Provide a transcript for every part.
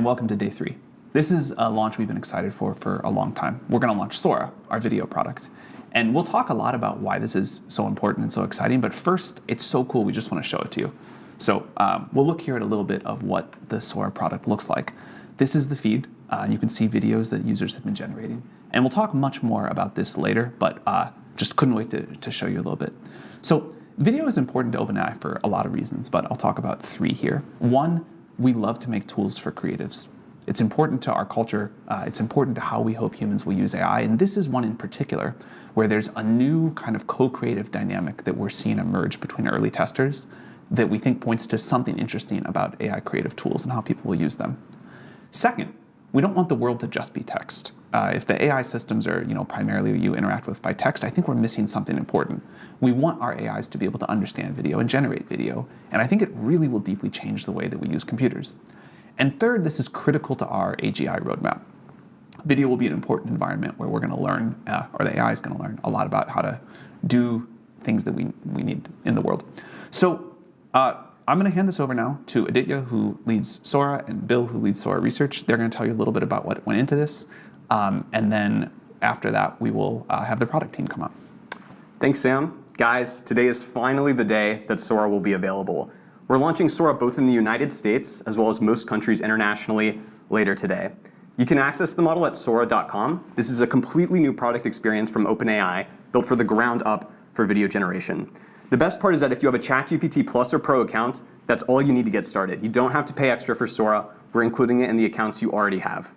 and welcome to day 3. This is a launch we've been excited for a long time. We're going to launch Sora, our video product. And we'll talk a lot about why this is so important and so exciting, but first, it's so cool, we just want to show it to you. So we'll look here at a little bit of what the Sora product looks like. This is the feed. You can see videos that users have been generating. And we'll talk much more about this later, but just couldn't wait to show you a little bit. So video is important to OpenAI for a lot of reasons, but I'll talk about 3 here. 1, we love to make tools for creatives. It's important to our culture. It's important to how we hope humans will use AI. And this is one in particular where there's a new kind of co-creative dynamic that we're seeing emerge between early testers that we think points to something interesting about AI creative tools and how people will use them. Second, we don't want the world to just be text. If the AI systems are primarily you interact with by text, I think we're missing something important. We want our AIs to be able to understand video and generate video, and I think it really will deeply change the way that we use computers. And third, this is critical to our AGI roadmap. Video will be an important environment where we're going to learn, or the AI is going to learn a lot about how to do things that we need in the world. So I'm going to hand this over now to Aditya, who leads Sora, and Bill, who leads Sora Research. They're going to tell you a little bit about what went into this. And then after that, we will have the product team come up. Thanks, Sam. Guys, today is finally the day that Sora will be available. We're launching Sora both in the United States as well as most countries internationally later today. You can access the model at Sora.com. This is a completely new product experience from OpenAI, built for the ground up for video generation. The best part is that if you have a ChatGPT Plus or Pro account, that's all you need to get started. You don't have to pay extra for Sora. We're including it in the accounts you already have.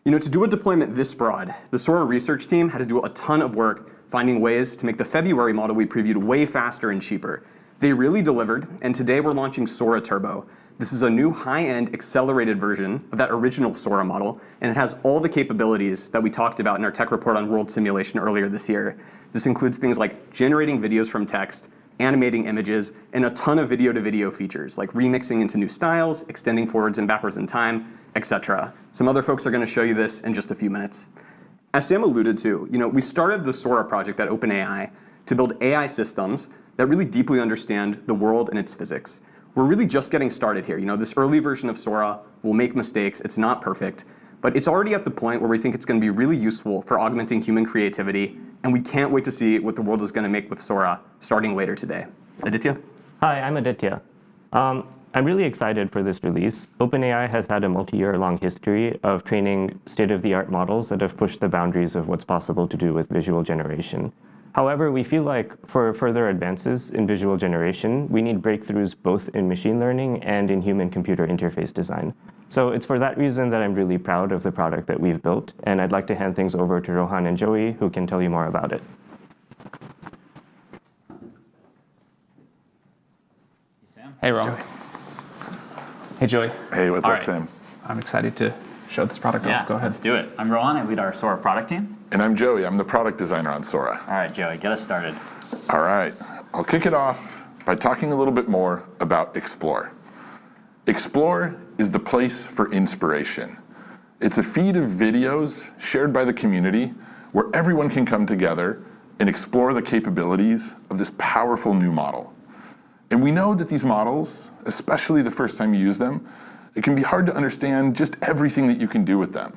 To do a deployment this broad, the Sora research team had to do a ton of work finding ways to make the February model we previewed way faster and cheaper. They really delivered, and today we're launching Sora Turbo. This is a new high-end accelerated version of that original Sora model, and it has all the capabilities that we talked about in our tech report on world simulation earlier this year. This includes things like generating videos from text, animating images, and a ton of video-to-video features, like remixing into new styles, extending forwards and backwards in time, etc. Some other folks are going to show you this in just a few minutes. As Sam alluded to, we started the Sora project at OpenAI to build AI systems that really deeply understand the world and its physics. We're really just getting started here. This early version of Sora will make mistakes. It's not perfect, but it's already at the point where we think it's going to be really useful for augmenting human creativity, and we can't wait to see what the world is going to make with Sora starting later today. Aditya? Hi, I'm Aditya. I'm really excited for this release. OpenAI has had a multi-year-long history of training state-of-the-art models that have pushed the boundaries of what's possible to do with visual generation. However, we feel like for further advances in visual generation, we need breakthroughs both in machine learning and in human-computer interface design. So it's for that reason that I'm really proud of the product that we've built, and I'd like to hand things over to Rohan and Joey, who can tell you more about it. Hey, Rohan. Hey, Joey. Hey, what's up, Sam? I'm excited to show this product off. Go ahead. Let's do it. I'm Rohan. I lead our Sora product team. And I'm Joey. I'm the product designer on Sora. All right, Joey, get us started. All right. I'll kick it off by talking a little bit more about Explore. Explore is the place for inspiration. It's a feed of videos shared by the community where everyone can come together and explore the capabilities of this powerful new model. And we know that these models, especially the first time you use them, it can be hard to understand just everything that you can do with them.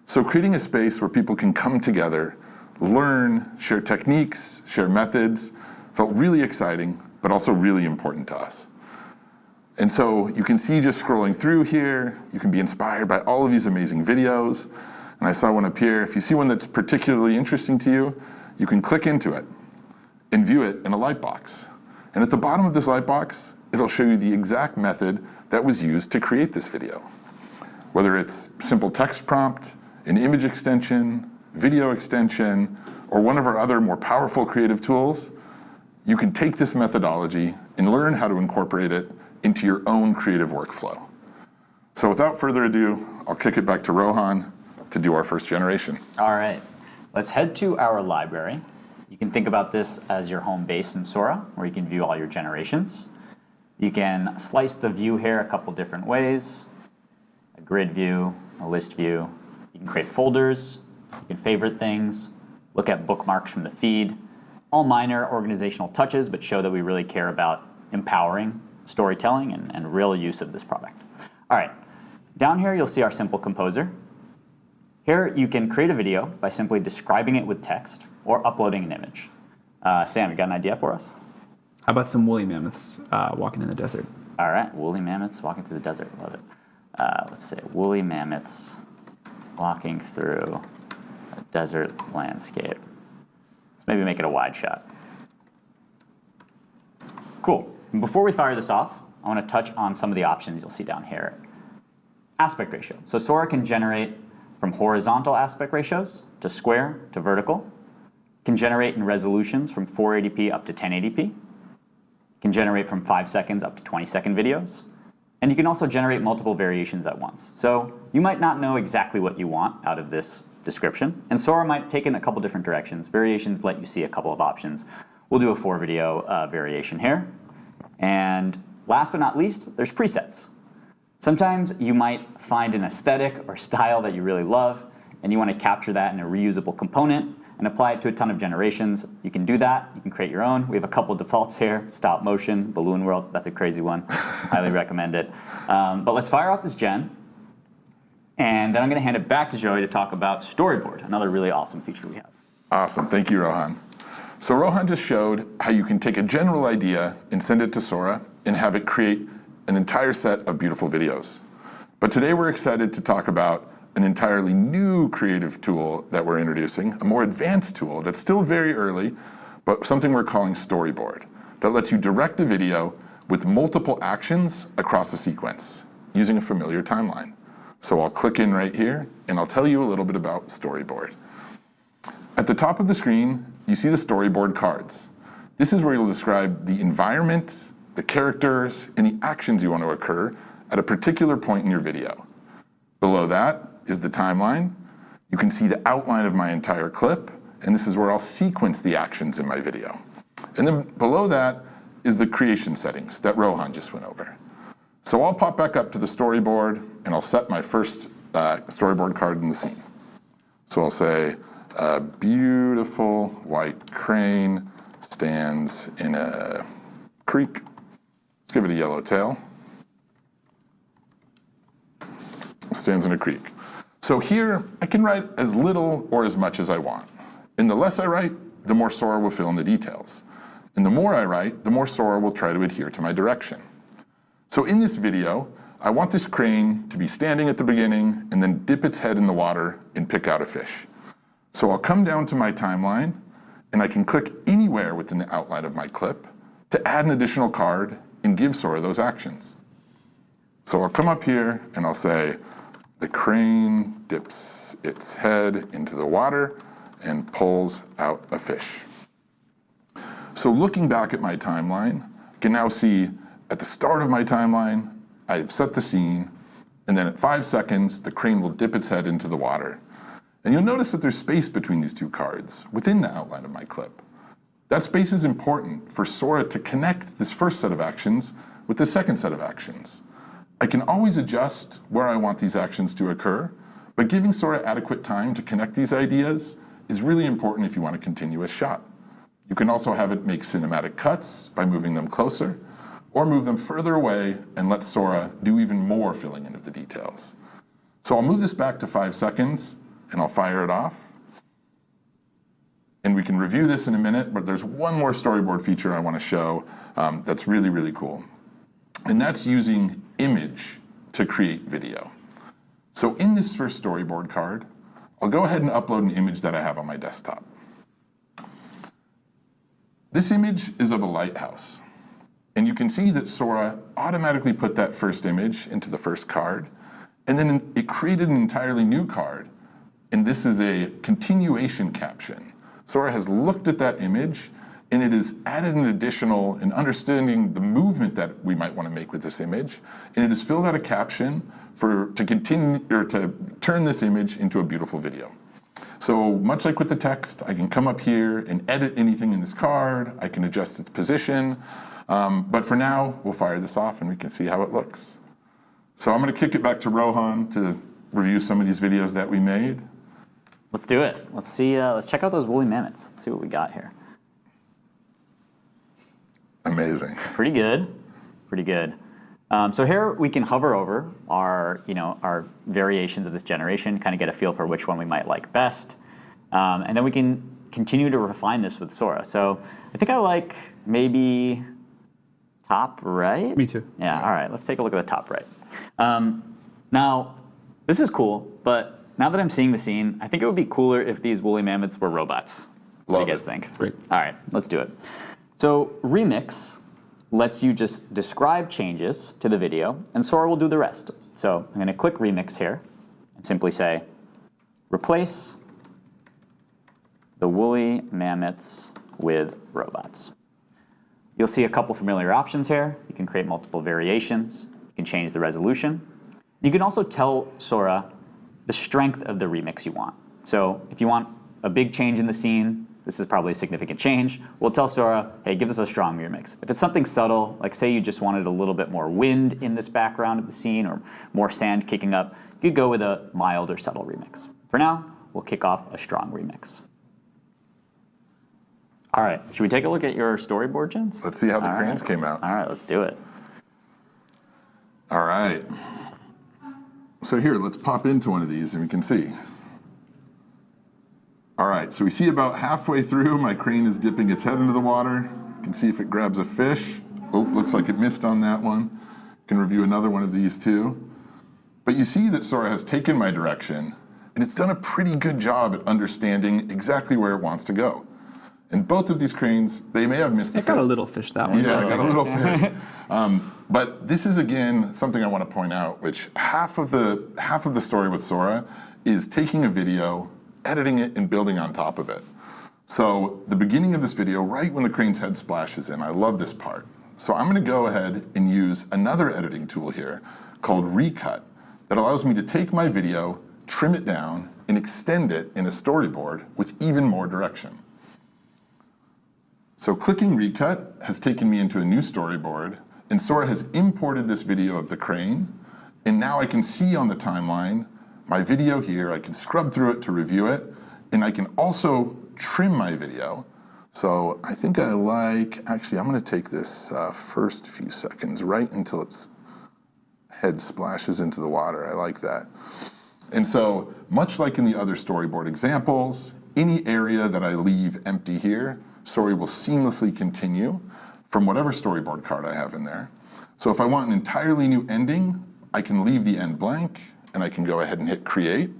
So creating a space where people can come together, learn, share techniques, share methods, felt really exciting, but also really important to us. And so you can see just scrolling through here, you can be inspired by all of these amazing videos. And I saw one up here. If you see one that's particularly interesting to you, you can click into it and view it in a lightbox. And at the bottom of this lightbox, it'll show you the exact method that was used to create this video. Whether it's simple text prompt, an image extension, video extension, or one of our other more powerful creative tools, you can take this methodology and learn how to incorporate it into your own creative workflow. So without further ado, I'll kick it back to Rohan to do our first generation. All right, let's head to our library. You can think about this as your home base in Sora, where you can view all your generations. You can slice the view here a couple different ways: a grid view, a list view. You can create folders, you can favorite things, look at bookmarks from the feed. All minor organizational touches, but show that we really care about empowering storytelling and real use of this product. All right, Down here, you'll see our simple composer. Here, you can create a video by simply describing it with text or uploading an image. Sam, you got an idea for us? How about some woolly mammoths walking in the desert? All right, woolly mammoths walking through the desert. Love it. Let's say woolly mammoths walking through a desert landscape. Let's maybe make it a wide shot. Cool. Before we fire this off, I want to touch on some of the options you'll see down here. Aspect ratio. So Sora can generate from horizontal aspect ratios to square to vertical. It can generate in resolutions from 480p up to 1080p. It can generate from 5 seconds up to 20-second videos. And you can also generate multiple variations at once. So you might not know exactly what you want out of this description, and Sora might take in a couple different directions. Variations let you see a couple of options. We'll do a 4-video variation here. And last but not least, there's presets. Sometimes you might find an aesthetic or style that you really love, and you want to capture that in a reusable component and apply it to a ton of generations. You can do that. You can create your own. We have a couple defaults here: stop motion, balloon world. That's a crazy one. Highly recommend it. But let's fire off this gen, and then I'm going to hand it back to Joey to talk about storyboard, another really awesome feature we have. Awesome. Thank you, Rohan. So Rohan just showed how you can take a general idea and send it to Sora and have it create an entire set of beautiful videos. But today we're excited to talk about an entirely new creative tool that we're introducing, a more advanced tool that's still very early, but something we're calling Storyboard, that lets you direct a video with multiple actions across a sequence using a familiar timeline. So I'll click in right here, and I'll tell you a little bit about Storyboard. At the top of the screen, you see the storyboard cards. This is where you'll describe the environment, the characters, and the actions you want to occur at a particular point in your video. Below that is the timeline. You can see the outline of my entire clip, and this is where I'll sequence the actions in my video. And then below that is the creation settings that Rohan just went over. So I'll pop back up to the storyboard, and I'll set my first storyboard card in the scene. So I'll say, a beautiful white crane stands in a creek. Let's give it a yellow tail. Stands in a creek. So here, I can write as little or as much as I want. And the less I write, the more Sora will fill in the details. And the more I write, the more Sora will try to adhere to my direction. So in this video, I want this crane to be standing at the beginning and then dip its head in the water and pick out a fish. So I'll come down to my timeline, and I can click anywhere within the outline of my clip to add an additional card and give Sora those actions. So I'll come up here and I'll say, the crane dips its head into the water and pulls out a fish. So looking back at my timeline, I can now see at the start of my timeline, I've set the scene, and then at 5 seconds, the crane will dip its head into the water. And you'll notice that there's space between these two cards within the outline of my clip. That space is important for Sora to connect this first set of actions with the second set of actions. I can always adjust where I want these actions to occur, but giving Sora adequate time to connect these ideas is really important if you want a continuous shot. You can also have it make cinematic cuts by moving them closer, or move them further away and let Sora do even more filling in of the details. So I'll move this back to 5 seconds, and I'll fire it off. And we can review this in a minute, but there's one more storyboard feature I want to show that's really, really cool. And that's using image to create video. So in this first storyboard card, I'll go ahead and upload an image that I have on my desktop. This image is of a lighthouse. And you can see that Sora automatically put that first image into the first card, and then it created an entirely new card. And this is a continuation caption. Sora has looked at that image, and it has added an additional, in understanding the movement that we might want to make with this image, and it has filled out a caption to continue, or to turn this image into a beautiful video. So much like with the text, I can come up here and edit anything in this card. I can adjust its position. But for now, we'll fire this off and we can see how it looks. So I'm going to kick it back to Rohan to review some of these videos that we made. Let's do it. Let's see. Let's check out those woolly mammoths. Let's see what we got here. Amazing. Pretty good. Pretty good. So here we can hover over our, our variations of this generation, kind of get a feel for which one we might like best. And then we can continue to refine this with Sora. So I think I like maybe top right. Me too. Yeah, all right, let's take a look at the top right. Now, this is cool, but now that I'm seeing the scene, I think it would be cooler if these woolly mammoths were robots. What do you guys think? Great. All right, let's do it. So Remix lets you just describe changes to the video, and Sora will do the rest. So I'm going to click Remix here and simply say, replace the woolly mammoths with robots. You'll see a couple familiar options here. You can create multiple variations. You can change the resolution. You can also tell Sora the strength of the remix you want. So if you want a big change in the scene, this is probably a significant change, we'll tell Sora, hey, give us a strong remix. If it's something subtle, like say you just wanted a little bit more wind in this background of the scene or more sand kicking up, you could go with a mild or subtle remix. For now, we'll kick off a strong remix. All right, should we take a look at your storyboard, Jens? Let's see how the cranes came out. All right, let's do it. All right. So here, let's pop into one of these and we can see. All right, so we see about halfway through, my crane is dipping its head into the water. You can see if it grabs a fish. Oh, looks like it missed on that one. You can review another one of these too. But you see that Sora has taken my direction and it's done a pretty good job at understanding exactly where it wants to go. And both of these cranes, they may have missed the I got a little fish that one. Yeah, I got a little fish. But this is, again, something I want to point out, which half of the story with Sora is taking a video, editing it, and building on top of it. So the beginning of this video, right when the crane's head splashes in, I love this part. So I'm going to go ahead and use another editing tool here called Recut that allows me to take my video, trim it down, and extend it in a storyboard with even more direction. So clicking Recut has taken me into a new storyboard, and Sora has imported this video of the crane, and now I can see on the timeline my video here. I can scrub through it to review it, and I can also trim my video. So I think I like, actually I'm gonna take this first few seconds right until its head splashes into the water. I like that. And so much like in the other storyboard examples, any area that I leave empty here, Sora will seamlessly continue from whatever storyboard card I have in there. So if I want an entirely new ending, I can leave the end blank and I can go ahead and hit create.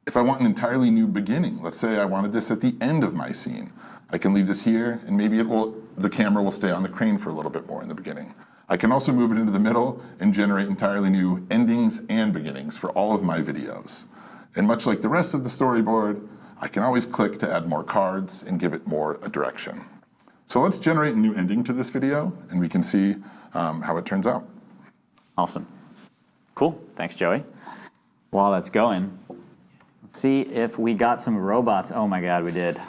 If I want an entirely new beginning, let's say I wanted this at the end of my scene, I can leave this here and maybe the camera will stay on the crane for a little bit more in the beginning. I can also move it into the middle and generate entirely new endings and beginnings for all of my videos. And much like the rest of the storyboard, I can always click to add more cards and give it more a direction. So let's generate a new ending to this video and we can see how it turns out. Awesome. Cool, thanks Joey. While that's going, let's see if we got some robots. Oh my God, we did.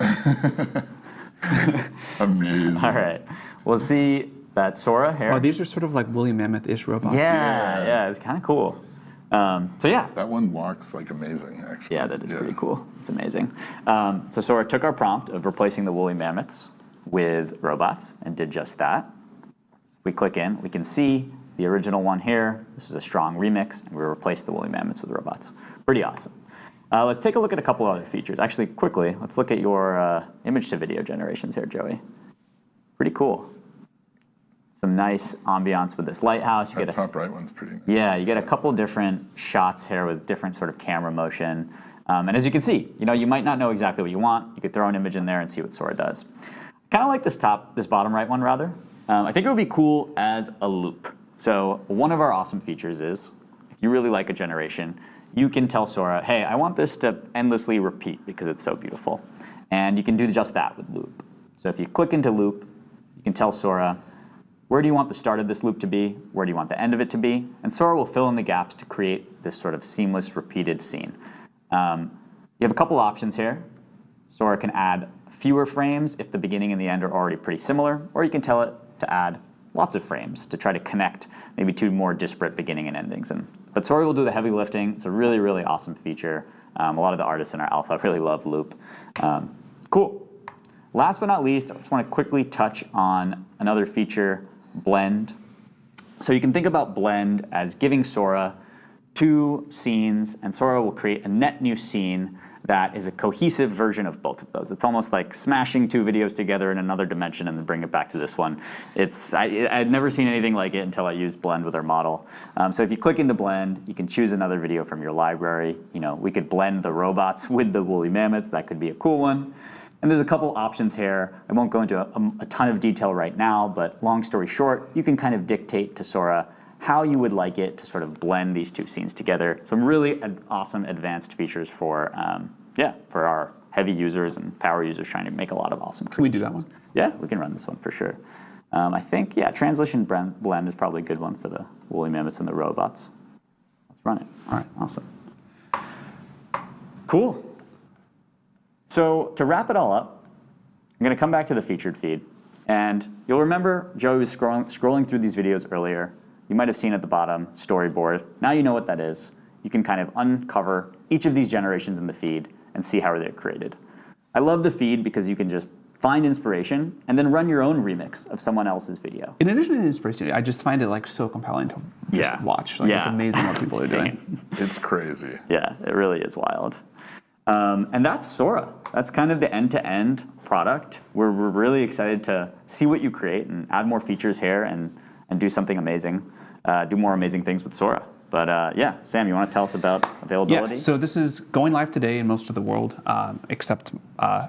Amazing. All right, we'll see that Sora here. Oh, these are sort of like woolly mammoth-ish robots. Yeah, it's kind of cool. So yeah. That one walks like amazing, actually. Yeah, that is pretty cool. It's amazing. So Sora took our prompt of replacing the woolly mammoths with robots and did just that. We click in, we can see the original one here. This is a strong remix, and we replaced the woolly mammoths with robots. Pretty awesome. Let's take a look at a couple other features. Actually, quickly, let's look at your image to video generations here, Joey. Pretty cool. Some nice ambiance with this lighthouse. That top right one's pretty nice. Yeah, you get a couple different shots here with different sort of camera motion. And as you can see, you might not know exactly what you want. You could throw an image in there and see what Sora does. Kind of like this bottom right one rather. I think it would be cool as a loop. So one of our awesome features is, if you really like a generation, you can tell Sora, hey, I want this to endlessly repeat because it's so beautiful. And you can do just that with loop. So if you click into loop, you can tell Sora, where do you want the start of this loop to be? Where do you want the end of it to be? And Sora will fill in the gaps to create this sort of seamless, repeated scene. You have a couple options here. Sora can add fewer frames if the beginning and the end are already pretty similar, or you can tell it to add lots of frames to try to connect maybe two more disparate beginning and endings. But Sora will do the heavy lifting. It's a really, really awesome feature. A lot of the artists in our alpha really love loop. Cool. Last but not least, I just want to quickly touch on another feature, blend. So you can think about Blend as giving Sora two scenes, and Sora will create a net new scene that is a cohesive version of both of those. It's almost like smashing two videos together in another dimension and then bring it back to this one. I'd never seen anything like it until I used Blend with our model. So if you click into Blend, you can choose another video from your library. We could blend the robots with the woolly mammoths. That could be a cool one. And there's a couple options here. I won't go into a ton of detail right now, but long story short, you can kind of dictate to Sora how you would like it to sort of blend these two scenes together. Some really awesome advanced features for our heavy users and power users trying to make a lot of awesome creations. Can we do that one? Yeah, we can run this one for sure. I think, translation blend is probably a good one for the woolly mammoths and the robots. Let's run it. All right. Awesome. Cool. So to wrap it all up, I'm going to come back to the featured feed. And you'll remember Joey was scrolling through these videos earlier. You might have seen at the bottom, storyboard. Now you know what that is. You can kind of uncover each of these generations in the feed and see how they're created. I love the feed because you can just find inspiration and then run your own remix of someone else's video. In addition to the inspiration, I just find it so compelling to just watch. It's amazing what people are doing. It's crazy. Yeah, it really is wild. And that's Sora. That's kind of the end-to-end product. We're really excited to see what you create and add more features here and do something amazing, do more amazing things with Sora. But Sam, you want to tell us about availability? Yeah, so this is going live today in most of the world, except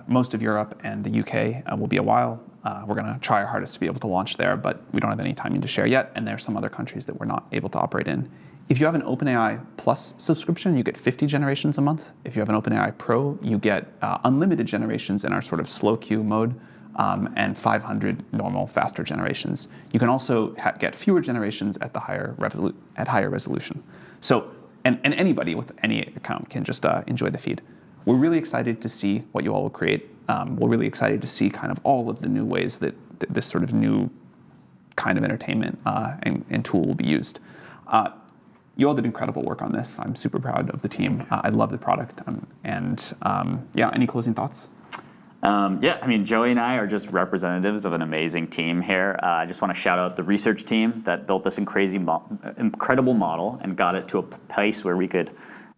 most of Europe and the UK. Will be a while. We're going to try our hardest to be able to launch there, but we don't have any timing to share yet, and there are some other countries that we're not able to operate in. If you have an OpenAI Plus subscription, you get 50 generations a month. If you have an OpenAI Pro, you get unlimited generations in our sort of slow queue mode, and 500 normal, faster generations. You can also get fewer generations at the higher resolution. So, and anybody with any account can just enjoy the feed. We're really excited to see what you all will create. We're really excited to see kind of all of the new ways that this sort of new kind of entertainment and tool will be used. You all did incredible work on this. I'm super proud of the team. I love the product. Any closing thoughts? Joey and I are just representatives of an amazing team here. I just want to shout out the research team that built this incredible model and got it to a place where we could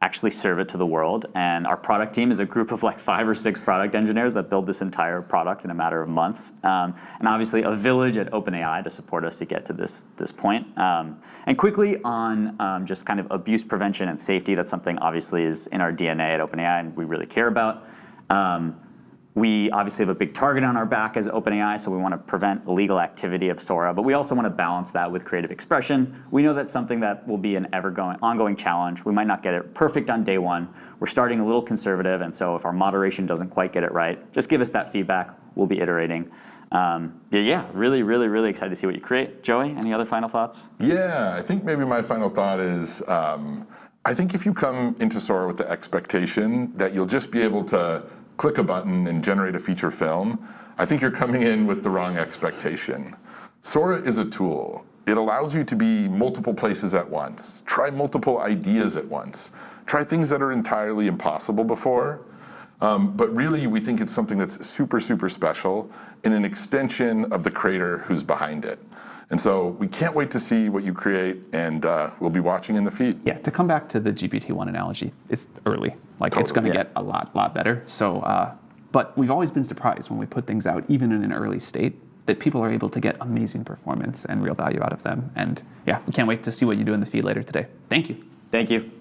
actually serve it to the world. And our product team is a group of 5 or 6 product engineers that built this entire product in a matter of months. And obviously a village at OpenAI to support us to get to this point. And quickly on just kind of abuse prevention and safety, that's something obviously is in our DNA at OpenAI and we really care about. We obviously have a big target on our back as OpenAI, so we want to prevent illegal activity of Sora, but we also want to balance that with creative expression. We know that's something that will be an ongoing challenge. We might not get it perfect on day one. We're starting a little conservative, and so if our moderation doesn't quite get it right, just give us that feedback. We'll be iterating. Really, really, really excited to see what you create. Joey, any other final thoughts? Yeah, I think maybe my final thought is, I think if you come into Sora with the expectation that you'll just be able to click a button and generate a feature film, I think you're coming in with the wrong expectation. Sora is a tool. It allows you to be multiple places at once, try multiple ideas at once, try things that are entirely impossible before. But really, we think it's something that's super, super special and an extension of the creator who's behind it. And so we can't wait to see what you create, and we'll be watching in the feed. Yeah, to come back to the GPT-1 analogy, it's early. It's going to get a lot better. So, but we've always been surprised when we put things out, even in an early state, that people are able to get amazing performance and real value out of them. And we can't wait to see what you do in the feed later today. Thank you. Thank you.